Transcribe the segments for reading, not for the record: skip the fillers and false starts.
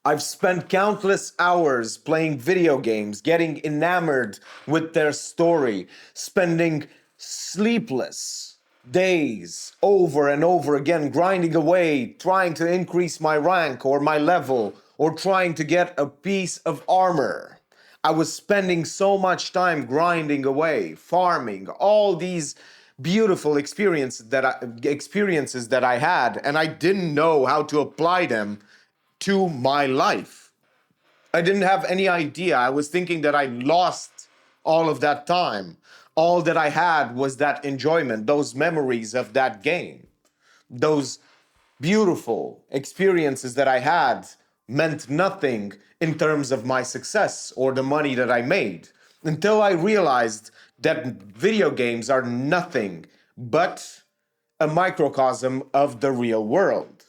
I've spent countless hours playing video games, getting enamored with their story, spending sleepless days over and over again, grinding away, trying to increase my rank or my level, or trying to get a piece of armor. I was spending so much time grinding away, farming, all these beautiful experiences that I had, and I didn't know how to apply them to my life. I didn't have any idea. I was thinking that I lost all of that time. All that I had was that enjoyment, those memories of that game. Those beautiful experiences that I had meant nothing in terms of my success or the money that I made until I realized that video games are nothing but a microcosm of the real world,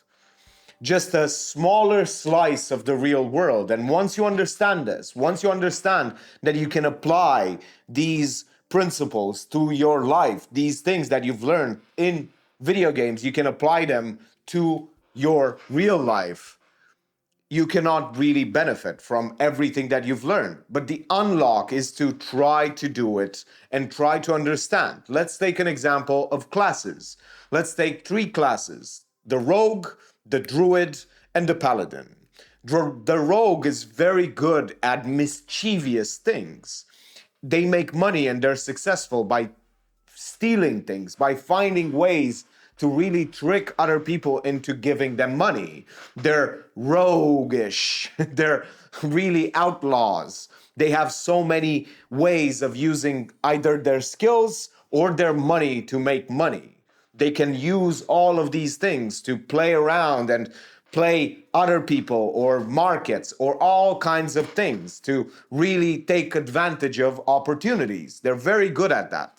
just a smaller slice of the real world. And once you understand this, once you understand that you can apply these principles to your life, these things that you've learned in video games, you can apply them to your real life. You cannot really benefit from everything that you've learned. But the unlock is to try to do it and try to understand. Let's take an example of classes. Let's take three classes: the rogue, the druid, and the paladin. The rogue is very good at mischievous things. They make money and they're successful by stealing things, by finding ways to really trick other people into giving them money. They're roguish, they're really outlaws. They have so many ways of using either their skills or their money to make money. They can use all of these things to play around and play other people or markets or all kinds of things to really take advantage of opportunities. They're very good at that.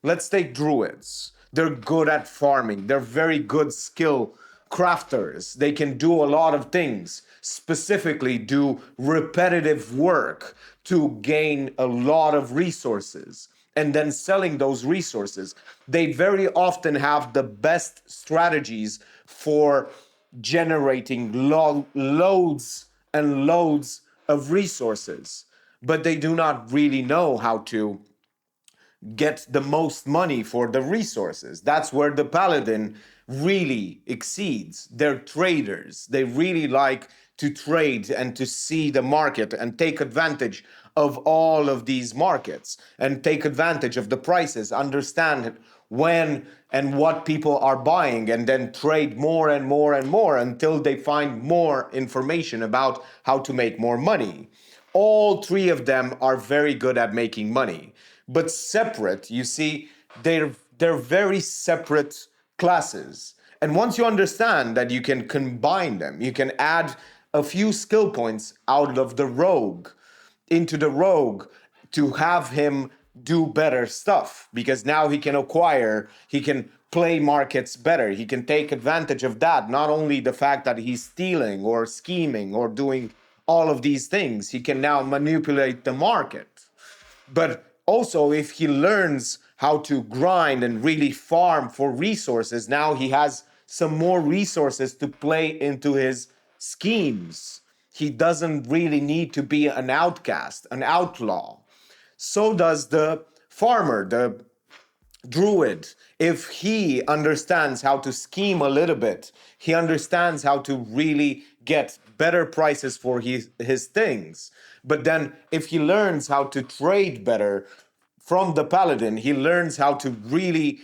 Let's take druids. They're good at farming. They're very good skill crafters. They can do a lot of things, specifically do repetitive work to gain a lot of resources and then selling those resources. They very often have the best strategies for generating loads and loads of resources, but they do not really know how to get the most money for the resources. That's where the paladin really exceeds. They're traders. They really like to trade and to see the market and take advantage of all of these markets and take advantage of the prices, understand when and what people are buying, and then trade more and more and more until they find more information about how to make more money. All three of them are very good at making money, but separate. You see, they're very separate classes. And once you understand that you can combine them, you can add a few skill points out of the rogue into the rogue to have him do better stuff, because now he can acquire, he can play markets better, he can take advantage of that. Not only the fact that he's stealing or scheming or doing all of these things, he can now manipulate the market. But also, if he learns how to grind and really farm for resources, now he has some more resources to play into his schemes. He doesn't really need to be an outcast, an outlaw. So does the farmer, the druid. If he understands how to scheme a little bit, he understands how to really get better prices for his things. But then if he learns how to trade better from the paladin, he learns how to really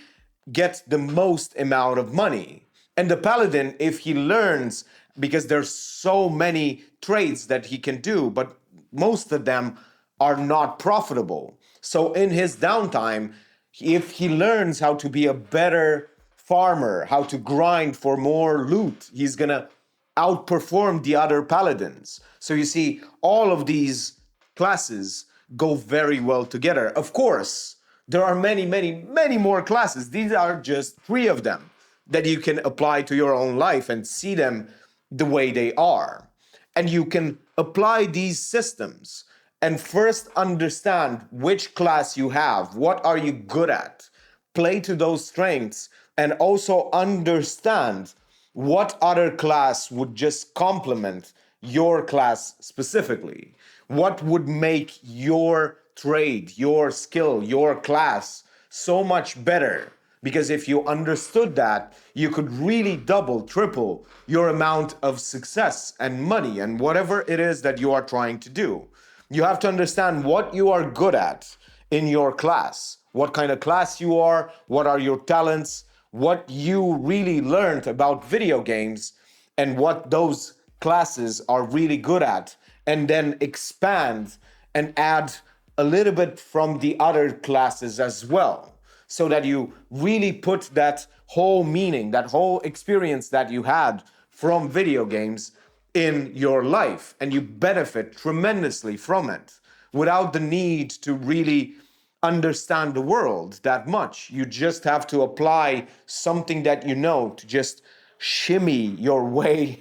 get the most amount of money. And the paladin, if he learns, because there's so many trades that he can do, but most of them are not profitable. So in his downtime, if he learns how to be a better farmer, how to grind for more loot, he's gonna outperform the other paladins. So you see, all of these classes go very well together. Of course, there are many, many, many more classes. These are just three of them that you can apply to your own life and see them the way they are. And you can apply these systems and first understand which class you have, what are you good at, play to those strengths, and also understand what other class would just complement your class specifically? What would make your trade, your skill, your class so much better? Because if you understood that, you could really double, triple your amount of success and money and whatever it is that you are trying to do. You have to understand what you are good at in your class, what kind of class you are, what are your talents, what you really learned about video games, and what those classes are really good at, and then expand and add a little bit from the other classes as well, so that you really put that whole meaning, that whole experience that you had from video games in your life, and you benefit tremendously from it without the need to really understand the world that much. You just have to apply something that you know to just shimmy your way,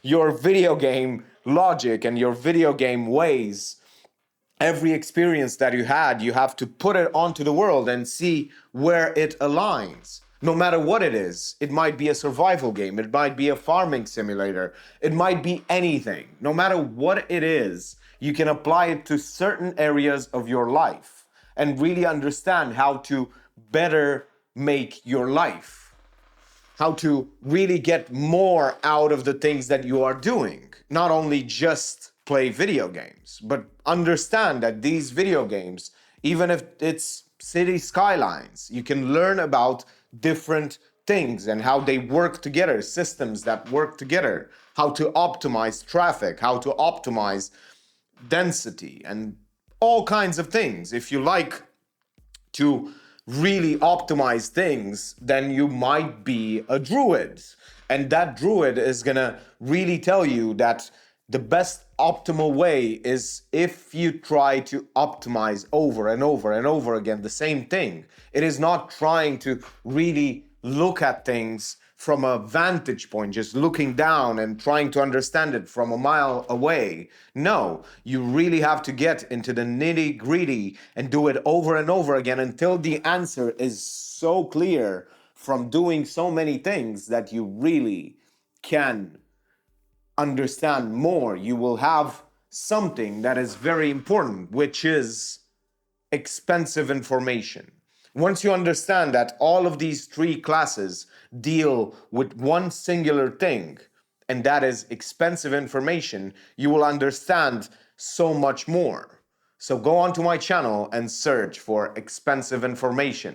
your video game logic and your video game ways. Every experience that you had, you have to put it onto the world and see where it aligns. No matter what it is, it might be a survival game, it might be a farming simulator, it might be anything. No matter what it is, you can apply it to certain areas of your life and really understand how to better make your life, how to really get more out of the things that you are doing. Not only just play video games, but understand that these video games, even if it's city skylines, you can learn about different things and how they work together, systems that work together, how to optimize traffic, how to optimize density, and all kinds of things. If you like to really optimize things, then you might be a druid. And that druid is gonna really tell you that the best optimal way is if you try to optimize over and over and over again the same thing. It is not trying to really look at things from a vantage point, just looking down and trying to understand it from a mile away. No, you really have to get into the nitty gritty and do it over and over again until the answer is so clear from doing so many things that you really can understand more. You will have something that is very important, which is expensive information. Once you understand that all of these three classes deal with one singular thing, and that is expensive information, you will understand so much more. So go onto my channel and search for expensive information.